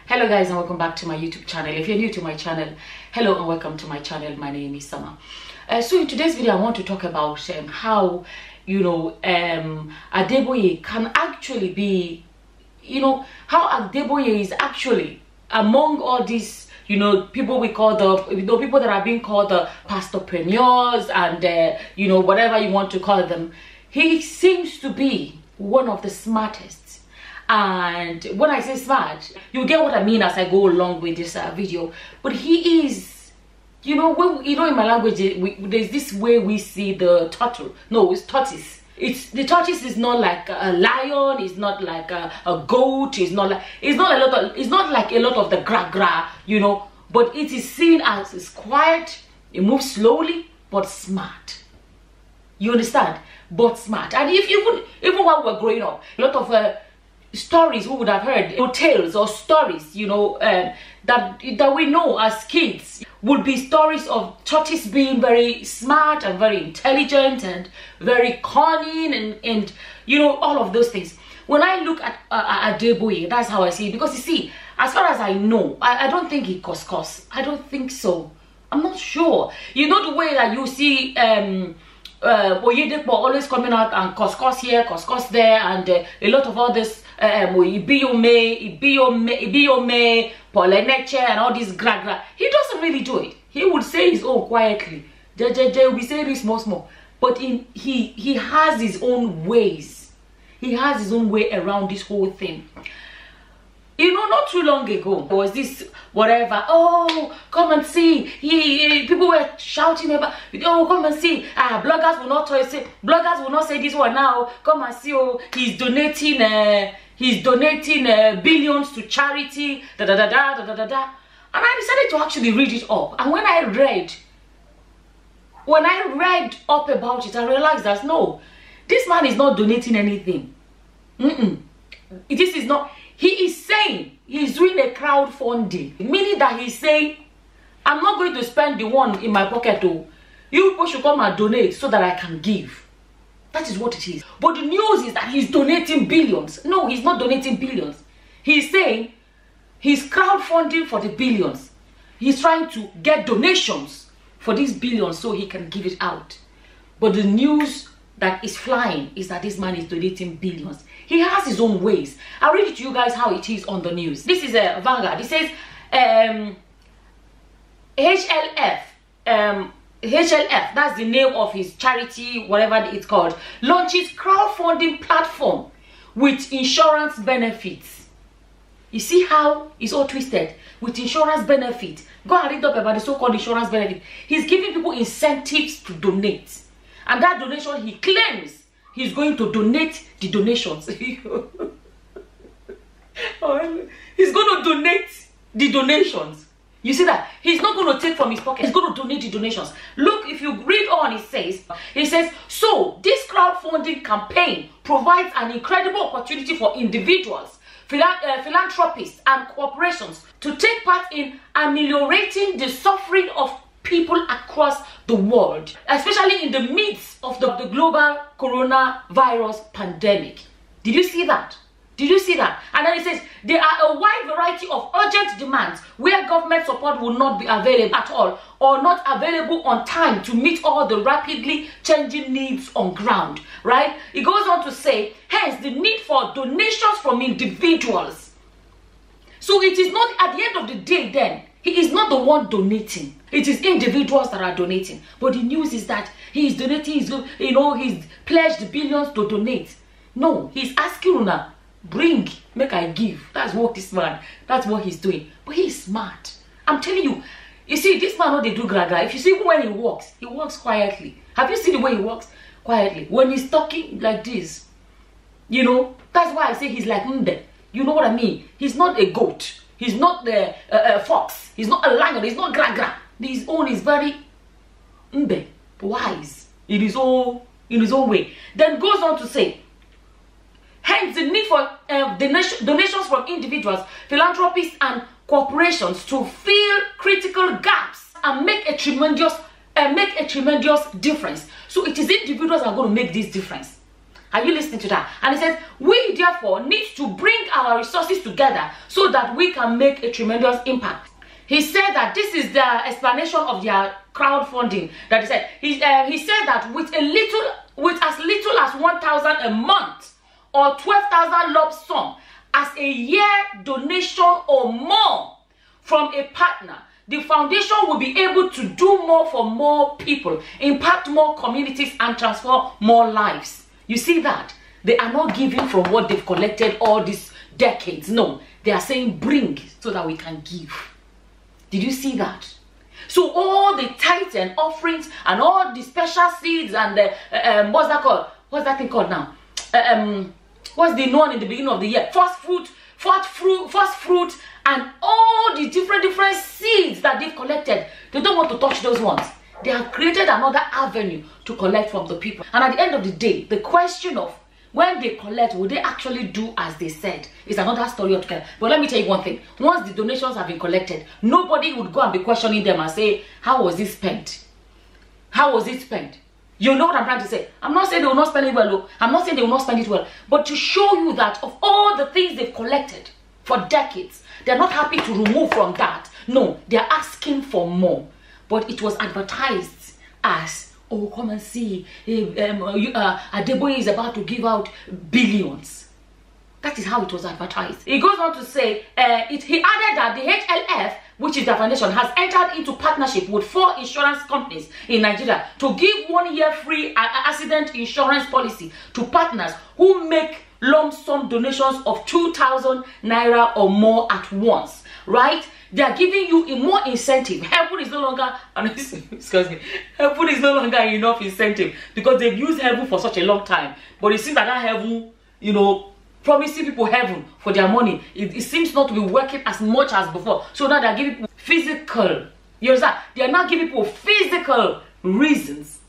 Hello guys, and welcome back to my YouTube channel. If you're new to my channel, hello and welcome to my channel. My name is Summer. So in today's video I want to talk about how Adeboye can actually be, how Adeboye is actually among all these people we call the people that are being called the Pastor-Preneurs and whatever you want to call them. He seems to be one of the smartest. And when I say smart, you get what I mean as I go along with this video. But he is, in my language, there's this way we see the turtle. No, it's tortoise. The tortoise is not like a lion. It's not like a goat. It's not like a lot of the gra, But it is seen as it's quiet. It moves slowly, but smart. You understand? But smart. And if even while we were growing up, a lot of stories we would have heard, tales or stories, that we know as kids would be stories of tortoise being very smart and very intelligent and very cunning and all of those things. When I look at Adeboye, that's how I see it. Because you see, as far as I know, I don't think he cos. I don't think so. I'm not sure. The way that you see Adeboye always coming out and cos here, cos there, and a lot of others. Ibiyome, Poleneche, and all this gra. He doesn't really do it. He would say his own quietly. We say this small. But he has his own ways. He has his own way around this whole thing. Not too long ago, there was this whatever. Oh, come and see. People were shouting about. Oh, come and see. Bloggers will not say this one now. Come and see. Oh, he's donating. He's donating billions to charity. And I decided to actually read it up. And when I read up about it, I realized that no, this man is not donating anything. This is not. He is saying he's doing a crowdfunding, meaning that he's saying, I'm not going to spend the one in my pocket. Oh, you people should come and donate so that I can give. That is what it is. But the news is that he's donating billions. No, he's not donating billions. He's saying he's crowdfunding for the billions. He's trying to get donations for these billions so he can give it out. But the news that is flying is that this man is donating billions. He has his own ways. I'll read it to you guys how it is on the news. This is a Vanguard. It says HLF, that's the name of his charity, whatever it's called, launches crowdfunding platform with insurance benefits. You see how it's all twisted? With insurance benefits. Go and read up about the so-called insurance benefit. He's giving people incentives to donate. And that donation, he claims he's going to donate the donations. He's going to donate the donations. You see that? He's not going to take from his pocket. He's going to donate the donations. Look, if you read on, it says, so this crowdfunding campaign provides an incredible opportunity for individuals, philanthropists, and corporations to take part in ameliorating the suffering of people across the world, especially in the midst of the global coronavirus pandemic. Did you see that? Did you see that? And then it says, there are a wide variety of urgent demands where government support will not be available at all or not available on time to meet all the rapidly changing needs on ground, right? It goes on to say, hence the need for donations from individuals. So it is not, at the end of the day then, he is not the one donating. It is individuals that are donating. But the news is that he is donating, he's pledged billions to donate. No, he's asking Una, bring, make I give. That's what he's doing. But he's smart. I'm telling you. You see, this man, what they do gra. If you see when he walks quietly. Have you seen the way he walks quietly? When he's talking like this, that's why I say he's like Mbe. You know what I mean? He's not a goat. He's not a fox. He's not a lion. He's not gra. His own is very Mbe, wise in his own way. Then goes on to say, hence the need for donations from individuals, philanthropists, and corporations to fill critical gaps and make a tremendous difference. So it is individuals that are going to make this difference. Are you listening to that? And he says, we therefore need to bring our resources together so that we can make a tremendous impact. He said that this is the explanation of their crowdfunding. That he said, he said that with as little as 1,000 a month or 12,000 lump sum as a year donation or more from a partner, the foundation will be able to do more for more people, impact more communities, and transform more lives. You see that? They are not giving from what they've collected all these decades. No, they are saying bring so that we can give. Did you see that? So all the tithes and offerings and all the special seeds and the, what's that called? What's that thing called now? What's the one in the beginning of the year? First fruit, and all the different seeds that they've collected. They don't want to touch those ones. They have created another avenue to collect from the people. And at the end of the day, the question of when they collect, will they actually do as they said? It's another story altogether. But let me tell you one thing. Once the donations have been collected, nobody would go and be questioning them and say, how was it spent? How was it spent? You know what I'm trying to say? I'm not saying they will not spend it well. I'm not saying they will not spend it well. But to show you that of all the things they've collected for decades, they're not happy to remove from that. No, they're asking for more. But it was advertised as, oh, come and see, Adeboye is about to give out billions. That is how it was advertised. He goes on to say, he added that the HLF, which is the foundation, has entered into partnership with 4 insurance companies in Nigeria to give 1 year free accident insurance policy to partners who make lump sum donations of 2,000 naira or more at once, right? They are giving you a more incentive. Heaven is no longer, excuse me, heaven is no longer enough incentive because they've used heaven for such a long time. But it seems that heaven, you know, promising people heaven for their money, it seems not to be working as much as before. So now they're giving people physical, you understand? They are now giving people physical reasons,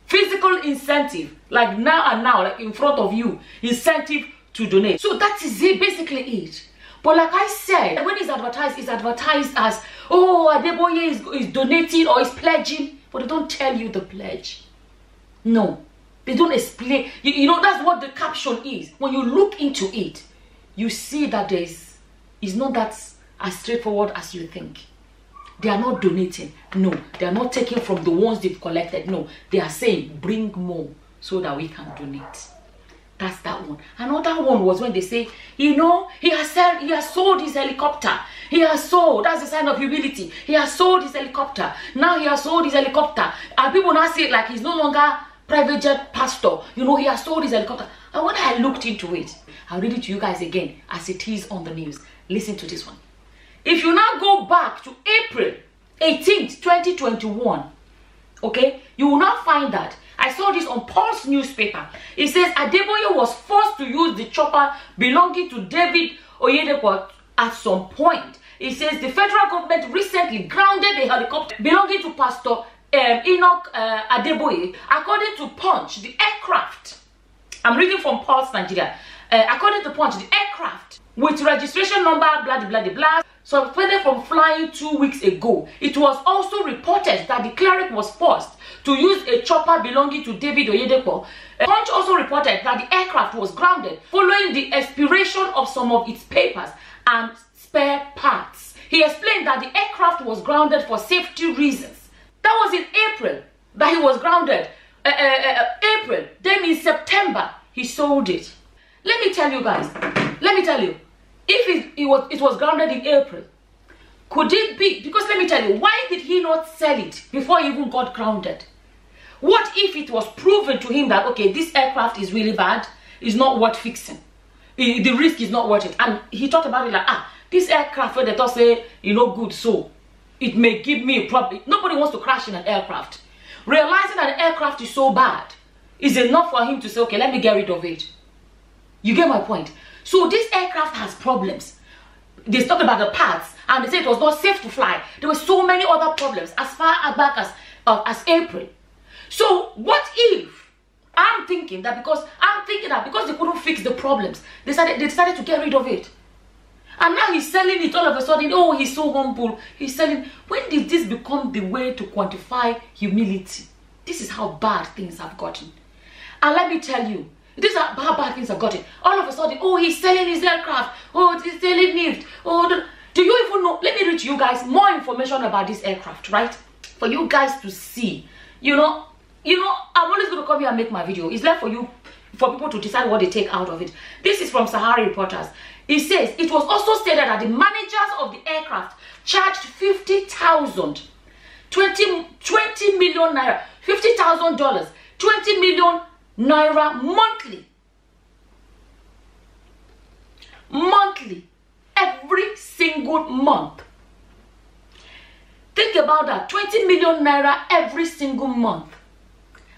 physical incentive, like now and now, like in front of you, incentive to donate. So that is it, basically it. But like I said, when it's advertised as, oh, Adeboye is donating or is pledging, but they don't tell you the pledge. No, they don't explain. You know, that's what the caption is. When you look into it, you see that it's not that as straightforward as you think. They are not donating. No, they are not taking from the ones they've collected. No, they are saying, bring more so that we can donate. That's that one. Another one was when they say, you know, he has sold his helicopter. He has sold. That's a sign of humility. He has sold his helicopter. Now he has sold his helicopter. And people now say it like he's no longer private jet pastor. You know, he has sold his helicopter. And when I looked into it, I'll read it to you guys again as it is on the news. Listen to this one. If you now go back to April 18th, 2021, okay, you will now find that I saw this on Pulse newspaper. It says Adeboye was forced to use the chopper belonging to David Oyedepo at some point. It says the federal government recently grounded the helicopter belonging to Pastor Enoch Adeboye. According to Punch, the aircraft, I'm reading from Pulse Nigeria. According to Punch, the aircraft with registration number blah blah blah blah suspended from flying 2 weeks ago. It was also reported that the cleric was forced to use a chopper belonging to David Oyedepo. Punch also reported that the aircraft was grounded following the expiration of some of its papers and spare parts. He explained that the aircraft was grounded for safety reasons. That was in April that he was grounded. April. Then in September, he sold it. Let me tell you guys, if it was grounded in April, could it be, because let me tell you, why did he not sell it before he even got grounded? What if it was proven to him that, okay, this aircraft is really bad, it's not worth fixing, the risk is not worth it, and he thought about it like, this aircraft, they thought say, you know, good, so it may give me a problem. Nobody wants to crash in an aircraft. Realizing that the aircraft is so bad is enough for him to say, okay, let me get rid of it. You get my point? So this aircraft has problems. They talked about the parts and they said it was not safe to fly. There were so many other problems as far back as April. So what if I'm thinking that because they couldn't fix the problems, they decided to get rid of it. And now he's selling it all of a sudden. Oh, he's so humble. He's selling. When did this become the way to quantify humility? This is how bad things have gotten. And let me tell you, These are how bad things have gotten. All of a sudden, oh, he's selling his aircraft. Oh, he's selling lift. Oh, do you even know? Let me read to you guys more information about this aircraft, right? For you guys to see. You know, I'm always going to come here and make my video. It's left for you, for people to decide what they take out of it. This is from Sahara Reporters. It says, it was also stated that the managers of the aircraft charged 50,000, 20 million naira, $50,000, 20 million naira monthly, every single month. Think about that, 20 million naira every single month.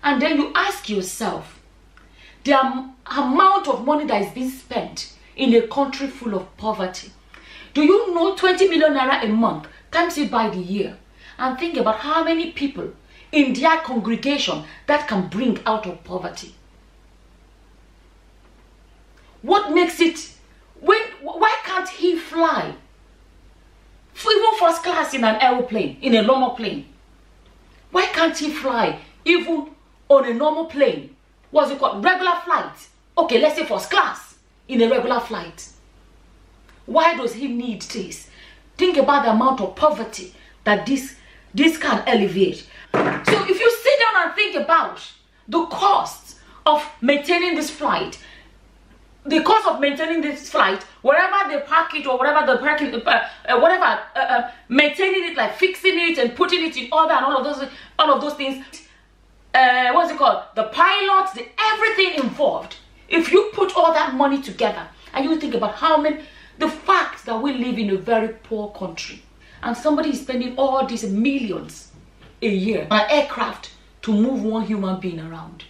And then you ask yourself, the amount of money that is being spent in a country full of poverty. Do you know 20 million naira a month, times it by the year, and think about how many people in their congregation that can bring out of poverty? What makes it, why can't he fly? Even first class in an aeroplane, in a normal plane. Why can't he fly even on a normal plane? What's it called? Regular flight. Okay, let's say first class in a regular flight. Why does he need this? Think about the amount of poverty that this can alleviate. So if you sit down and think about the cost of maintaining this flight, wherever they park it or wherever the parking, maintaining it, like fixing it and putting it in order and all of those things. What's it called? The pilots, everything involved. If you put all that money together and you think about the fact that we live in a very poor country and somebody is spending all these millions a year on an aircraft to move one human being around.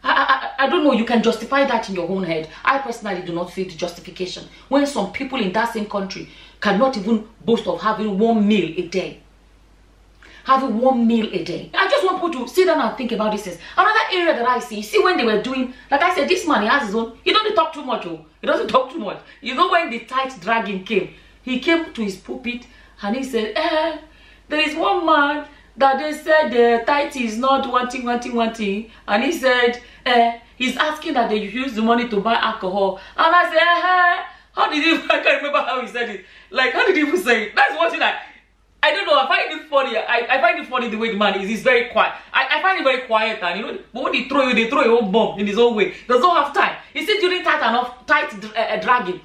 I don't know, you can justify that in your own head. I personally do not see the justification when some people in that same country cannot even boast of having one meal a day. Having one meal a day. I just want people to sit down and think about this. Another area that I see, when they were doing, like I said, this man, he has his own, he doesn't talk too much. He doesn't talk too much. You know, when the tithe dragging came, he came to his pulpit and he said, there is one man that they said the tithe is not wanting. And he said, he's asking that they use the money to buy alcohol. And I said, how did he, I can't remember how he said it. Like, how did he even say it? That's what I don't know, I find it funny. I find it funny the way the man is. He's very quiet. I find him very quiet, and you know, but when they throw a whole bomb in his own way. Does not have time. He said during tithe dragging,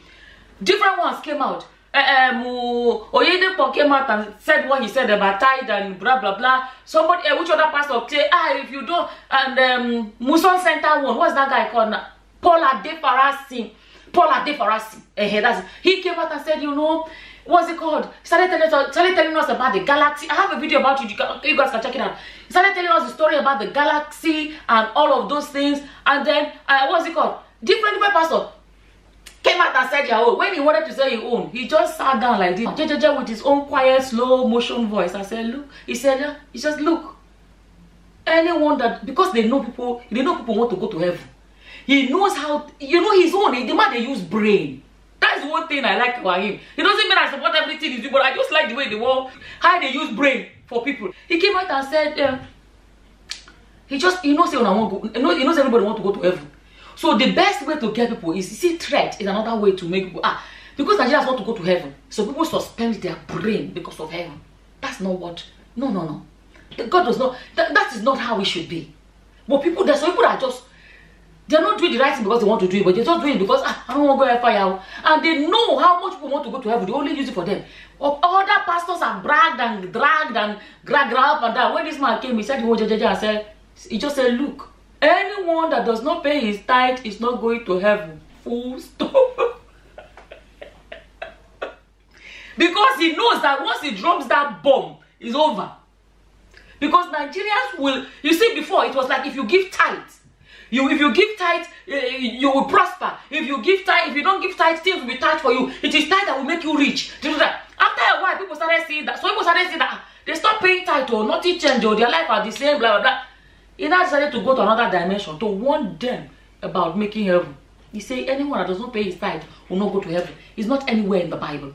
different ones came out. Oyedepo came out and said what he said about tithe and blah blah blah. Somebody, which other pastor say, if you don't, and Muson Center one, what's that guy called now? Paul Adefarasi. He came out and said, you know, what's it called? He started telling us about the galaxy. I have a video about it. You guys can check it out. He started telling us the story about the galaxy and all of those things. And then, what's it called? Different pastors came out and said, yeah, when he wanted to say his own, he just sat down like this, with his own quiet, slow motion voice. I said, look. He said, he just look. Anyone that, because they know people want to go to heaven. He knows how, you know, his own, the man, they use brain. That's one thing I like about him. It doesn't mean I support everything he does, but I just like the way how they use brain for people. He came out and said, he knows everybody want to go to heaven. So the best way to get people is, you see, threat is another way to make people, because Nigerians want to go to heaven, so people suspend their brain because of heaven. That's not what, no. God does not, that is not how it should be. But there's some people that just, they're not doing the right thing because they want to do it, but they're just doing it because, I don't want to go fire. And they know how much people want to go to heaven. They only use it for them. Other pastors have bragged and dragged and dragged up and down. When this man came, he said, he just said, look, anyone that does not pay his tithe is not going to heaven. Full stop. Because he knows that once he drops that bomb, it's over. Because Nigerians will, you see, before it was like, if you give tithe, if you give tithe, you will prosper. If you don't give tithe, things will be tight for you. It is tithe that will make you rich. After a while, people started seeing that. So people started seeing that they stop paying tithe, or nothing changed, or their life are the same, blah blah blah. He now decided to go to another dimension to warn them about making heaven. He said anyone that does not pay his tithe will not go to heaven. It's not anywhere in the Bible.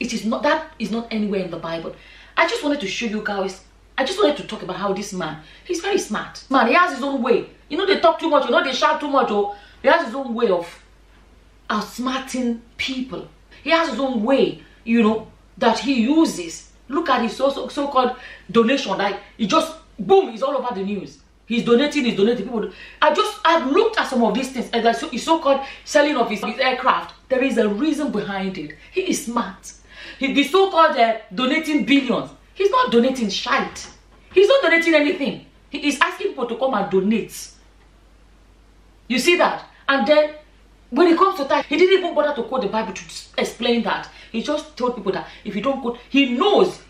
It is not, that is not anywhere in the Bible. I just wanted to show you guys. I just wanted to talk about how this man, he's very smart. Man, he has his own way. You know, they talk too much, you know, they shout too much. Oh, he has his own way of outsmarting people. He has his own way, you know, that he uses. Look at his so-called donation. Like, he just, boom, he's all over the news. He's donating people. I've looked at some of these things, and like his so-called selling of his aircraft. There is a reason behind it. He is smart. The so-called donating billions. He's not donating shite. He's not donating anything. He is asking people to come and donate. You see that? And then, when it comes to tithe, he didn't even bother to quote the Bible to explain that. He just told people that if you don't quote, he knows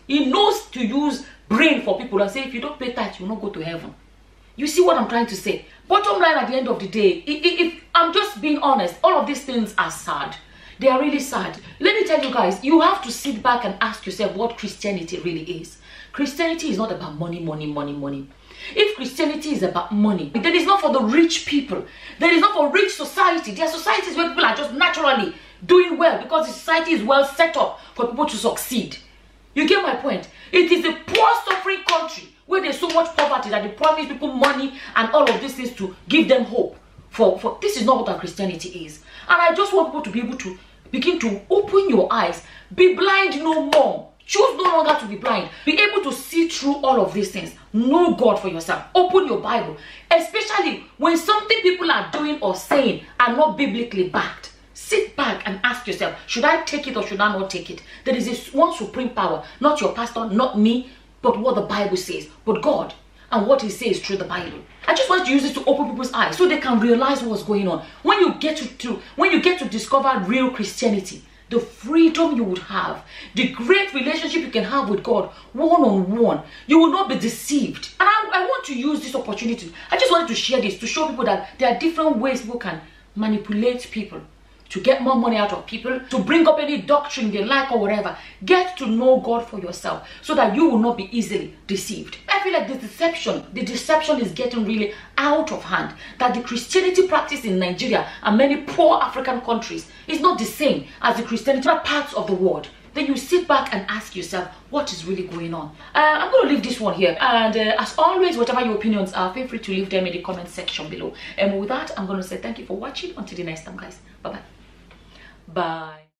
to use brain for people and say, if you don't pay tithe, you will not go to heaven. You see what I'm trying to say? Bottom line, at the end of the day, if I'm just being honest, all of these things are sad. They are really sad. Let me tell you guys, you have to sit back and ask yourself what Christianity really is. Christianity is not about money, money, money, money. If Christianity is about money, then it's not for the rich people. Then it's not for rich society. There are societies where people are just naturally doing well because the society is well set up for people to succeed. You get my point? It is a poor, suffering country where there's so much poverty that they promise people money and all of these things to give them hope. For this is not what our Christianity is. And I just want people to be able to begin to open your eyes. Be blind no more. Choose no longer to be blind. Be able to see through all of these things. Know God for yourself. Open your Bible. Especially when something people are doing or saying are not biblically backed. Sit back and ask yourself, should I take it or should I not take it? There is this one supreme power. Not your pastor, not me, but what the Bible says. But God and what he says through the Bible. I just want to use it to open people's eyes so they can realize what's going on. When you get to discover real Christianity, the freedom you would have, the great relationship you can have with God one-on-one, you will not be deceived. And I want to use this opportunity. I just wanted to share this to show people that there are different ways people can manipulate people to get more money out of people, to bring up any doctrine they like or whatever. Get to know God for yourself so that you will not be easily deceived. I feel like the deception is getting really out of hand. That the Christianity practiced in Nigeria and many poor African countries is not the same as the Christianity in other parts of the world. Then you sit back and ask yourself, what is really going on? I'm going to leave this one here. And as always, whatever your opinions are, feel free to leave them in the comment section below. And with that, I'm going to say thank you for watching. Until the next time, guys. Bye-bye. Bye.